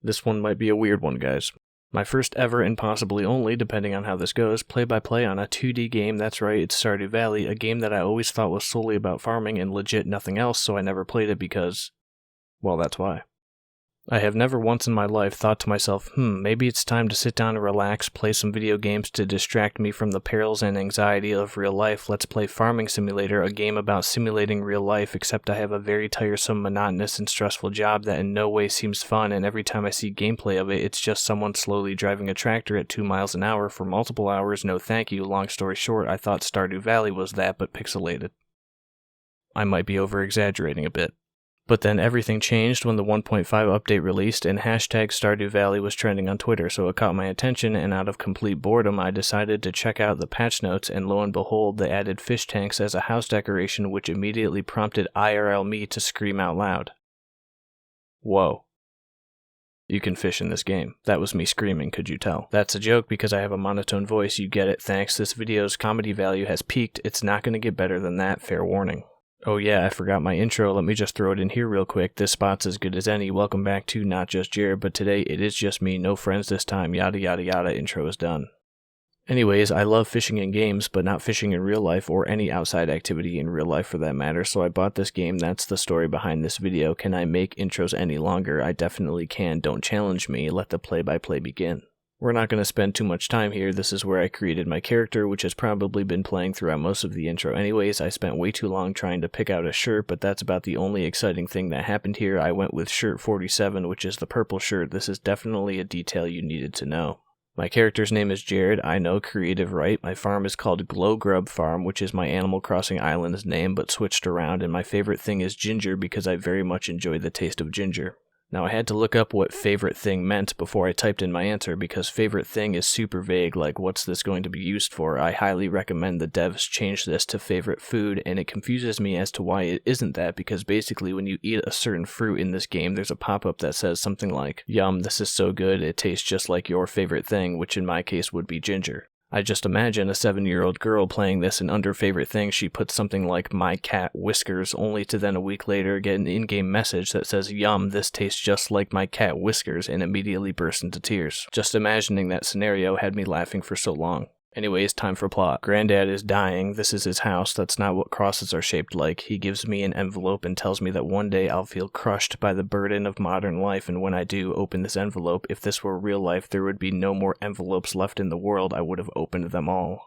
This one might be a weird one, guys. My first ever and possibly only, depending on how this goes, play-by-play on a 2D game. That's right, it's Stardew Valley, a game that I always thought was solely about farming and legit nothing else, so I never played it because, well, that's why. I have never once in my life thought to myself, maybe it's time to sit down and relax, play some video games to distract me from the perils and anxiety of real life. Let's play Farming Simulator, a game about simulating real life, except I have a very tiresome, monotonous, and stressful job that in no way seems fun, and every time I see gameplay of it, it's just someone slowly driving a tractor at 2 miles an hour for multiple hours. No thank you. Long story short, I thought Stardew Valley was that, but pixelated. I might be over-exaggerating a bit. But then everything changed when the 1.5 update released and hashtag Stardew Valley was trending on Twitter, so it caught my attention, and out of complete boredom I decided to check out the patch notes, and lo and behold, they added fish tanks as a house decoration, which immediately prompted IRL me to scream out loud. Whoa. You can fish in this game. That was me screaming, could you tell? That's a joke because I have a monotone voice, you get it, thanks. This video's comedy value has peaked, it's not going to get better than that, fair warning. Oh yeah, I forgot my intro, let me just throw it in here real quick. This spot's as good as any. Welcome back to Not Just Jared, but today it is just me, no friends this time, yada yada yada, intro is done. Anyways, I love fishing in games, but not fishing in real life or any outside activity in real life for that matter, so I bought this game. That's the story behind this video. Can I make intros any longer? I definitely can. Don't challenge me. Let the play-by-play begin. We're not going to spend too much time here. This is where I created my character, which has probably been playing throughout most of the intro anyways. I spent way too long trying to pick out a shirt, but that's about the only exciting thing that happened here. I went with shirt 47, which is the purple shirt. This is definitely a detail you needed to know. My character's name is Jared. I know, creative, right? My farm is called Glow Grub Farm, which is my Animal Crossing Island's name, but switched around, and my favorite thing is ginger because I very much enjoy the taste of ginger. Now I had to look up what favorite thing meant before I typed in my answer because favorite thing is super vague, like what's this going to be used for? I highly recommend the devs change this to favorite food, and it confuses me as to why it isn't that because basically when you eat a certain fruit in this game there's a pop-up that says something like, yum, this is so good, it tastes just like your favorite thing, which in my case would be ginger. I just imagine a 7-year-old girl playing this and under favorite thing she puts something like my cat Whiskers only to then a week later get an in-game message that says yum, this tastes just like my cat Whiskers and immediately burst into tears. Just imagining that scenario had me laughing for so long. Anyways, time for plot. Granddad is dying. This is his house. That's not what crosses are shaped like. He gives me an envelope and tells me that one day I'll feel crushed by the burden of modern life, and when I do open this envelope, if this were real life, there would be no more envelopes left in the world. I would have opened them all.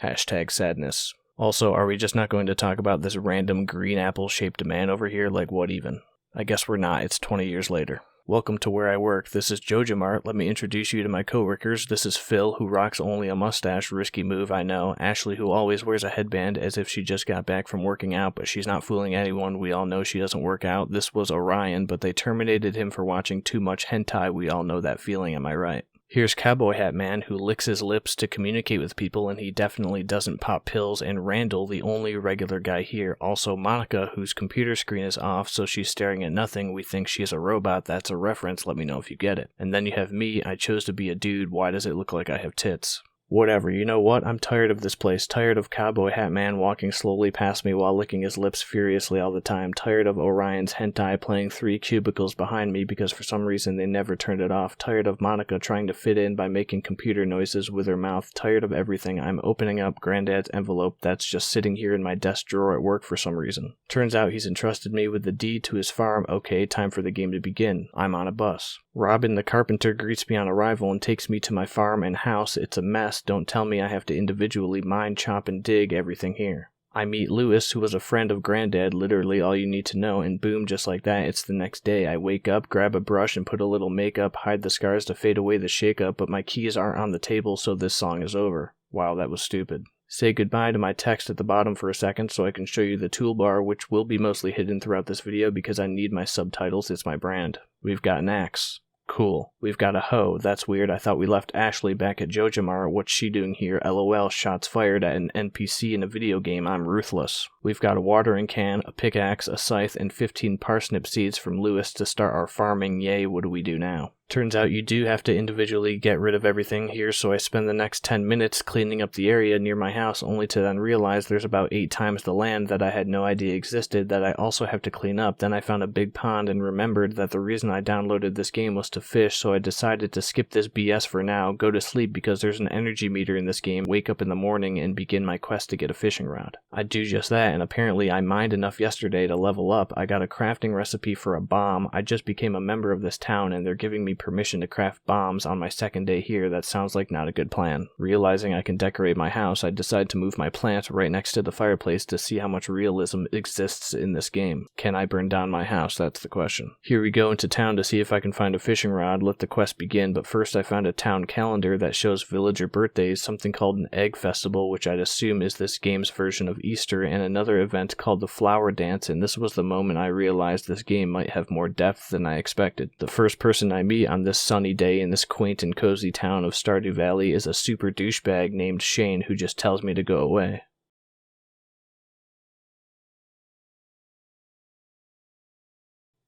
Hashtag sadness. Also, are we just not going to talk about this random green apple-shaped man over here? Like, what even? I guess we're not. It's 20 years later. Welcome to where I work. This is Jojamart. Let me introduce you to my coworkers. This is Phil, who rocks only a mustache. Risky move, I know. Ashley, who always wears a headband as if she just got back from working out, but she's not fooling anyone. We all know she doesn't work out. This was Orion, but they terminated him for watching too much hentai. We all know that feeling, am I right? Here's Cowboy Hat Man, who licks his lips to communicate with people, and he definitely doesn't pop pills, and Randall, the only regular guy here. Also Monica, whose computer screen is off, so she's staring at nothing. We think she's a robot. That's a reference. Let me know if you get it. And then you have me. I chose to be a dude. Why does it look like I have tits? Whatever, you know what? I'm tired of this place. Tired of Cowboy Hat Man walking slowly past me while licking his lips furiously all the time. Tired of Orion's hentai playing 3 cubicles behind me because for some reason they never turned it off. Tired of Monica trying to fit in by making computer noises with her mouth. Tired of everything. I'm opening up Granddad's envelope that's just sitting here in my desk drawer at work for some reason. Turns out he's entrusted me with the deed to his farm. Okay, time for the game to begin. I'm on a bus. Robin the carpenter greets me on arrival and takes me to my farm and house. It's a mess. Don't tell me I have to individually mine, chop, and dig everything here. I meet Lewis, who was a friend of Granddad, literally all you need to know, and boom, just like that, it's the next day. I wake up, grab a brush, and put a little makeup, hide the scars to fade away the shakeup, but my keys aren't on the table, so this song is over. Wow, that was stupid. Say goodbye to my text at the bottom for a second so I can show you the toolbar, which will be mostly hidden throughout this video because I need my subtitles. It's my brand. We've got an axe. Cool. We've got a hoe. That's weird. I thought we left Ashley back at Jojamar. What's she doing here? LOL. Shots fired at an NPC in a video game. I'm ruthless. We've got a watering can, a pickaxe, a scythe, and 15 parsnip seeds from Lewis to start our farming. Yay, what do we do now? Turns out you do have to individually get rid of everything here, so I spend the next 10 minutes cleaning up the area near my house, only to then realize there's about 8 times the land that I had no idea existed that I also have to clean up. Then I found a big pond and remembered that the reason I downloaded this game was to fish, so I decided to skip this BS for now, go to sleep because there's an energy meter in this game, wake up in the morning, and begin my quest to get a fishing rod. I do just that, and apparently I mined enough yesterday to level up. I got a crafting recipe for a bomb. I just became a member of this town, and they're giving me permission to craft bombs on my second day here. That sounds like not a good plan. Realizing I can decorate my house, I decide to move my plant right next to the fireplace to see how much realism exists in this game. Can I burn down my house? That's the question. Here we go into town to see if I can find a fishing rod, let the quest begin, but first I found a town calendar that shows villager birthdays, something called an egg festival, which I'd assume is this game's version of Easter, and another event called the flower dance, and this was the moment I realized this game might have more depth than I expected. The first person I meet on this sunny day in this quaint and cozy town of Stardew Valley is a super douchebag named Shane who just tells me to go away.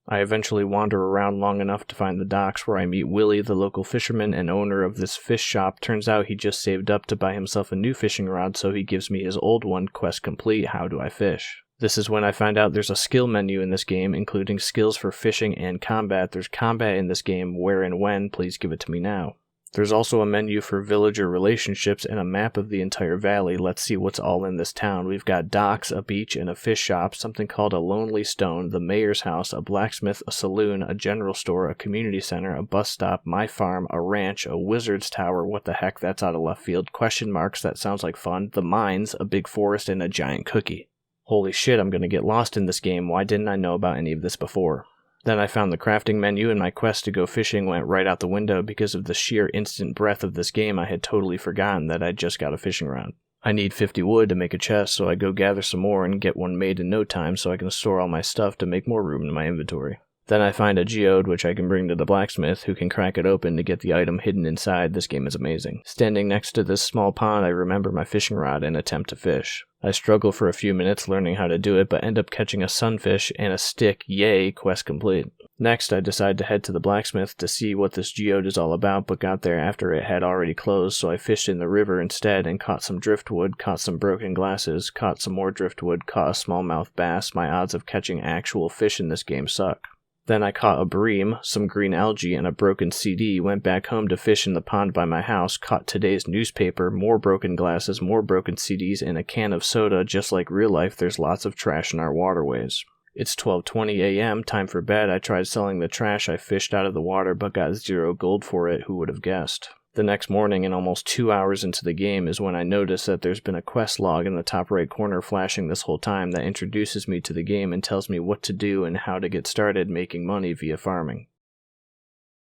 I eventually wander around long enough to find the docks where I meet Willie, the local fisherman and owner of this fish shop. Turns out he just saved up to buy himself a new fishing rod, so he gives me his old one. Quest complete. How do I fish? This is when I find out there's a skill menu in this game, including skills for fishing and combat. There's combat in this game. Where and when? Please give it to me now. There's also a menu for villager relationships and a map of the entire valley. Let's see what's all in this town. We've got docks, a beach, and a fish shop, something called a Lonely Stone, the mayor's house, a blacksmith, a saloon, a general store, a community center, a bus stop, my farm, a ranch, a wizard's tower, what the heck, that's out of left field, question marks, that sounds like fun, the mines, a big forest, and a giant cookie. Holy shit, I'm gonna get lost in this game. Why didn't I know about any of this before? Then I found the crafting menu, and my quest to go fishing went right out the window because of the sheer instant breadth of this game. I had totally forgotten that I'd just got a fishing rod. I need 50 wood to make a chest, so I go gather some more and get one made in no time so I can store all my stuff to make more room in my inventory. Then I find a geode which I can bring to the blacksmith, who can crack it open to get the item hidden inside. This game is amazing. Standing next to this small pond, I remember my fishing rod and attempt to fish. I struggle for a few minutes learning how to do it, but end up catching a sunfish and a stick. Yay, quest complete. Next, I decide to head to the blacksmith to see what this geode is all about, but got there after it had already closed, so I fished in the river instead and caught some driftwood, caught some broken glasses, caught some more driftwood, caught a smallmouth bass. My odds of catching actual fish in this game suck. Then I caught a bream, some green algae, and a broken CD, went back home to fish in the pond by my house, caught today's newspaper, more broken glasses, more broken CDs, and a can of soda. Just like real life, there's lots of trash in our waterways. It's 12:20 a.m., time for bed. I tried selling the trash I fished out of the water, but got 0 gold for it. Who would have guessed? The next morning, and almost 2 hours into the game, is when I notice that there's been a quest log in the top right corner flashing this whole time that introduces me to the game and tells me what to do and how to get started making money via farming.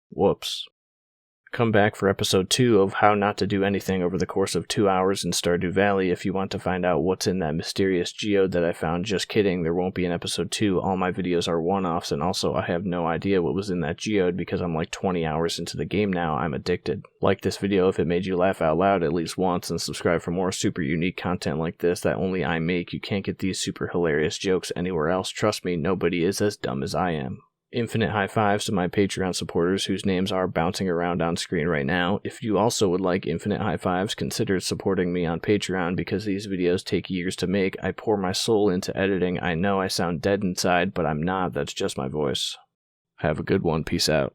Whoops. Come back for episode 2 of how not to do anything over the course of 2 hours in Stardew Valley if you want to find out what's in that mysterious geode that I found. Just kidding, there won't be an episode 2. All my videos are one-offs, and also I have no idea what was in that geode because I'm like 20 hours into the game now. I'm addicted. Like this video if it made you laugh out loud at least once, and subscribe for more super unique content like this that only I make. You can't get these super hilarious jokes anywhere else. Trust me, nobody is as dumb as I am. Infinite high fives to my Patreon supporters whose names are bouncing around on screen right now. If you also would like infinite high fives, consider supporting me on Patreon because these videos take years to make. I pour my soul into editing. I know I sound dead inside, but I'm not. That's just my voice. Have a good one. Peace out.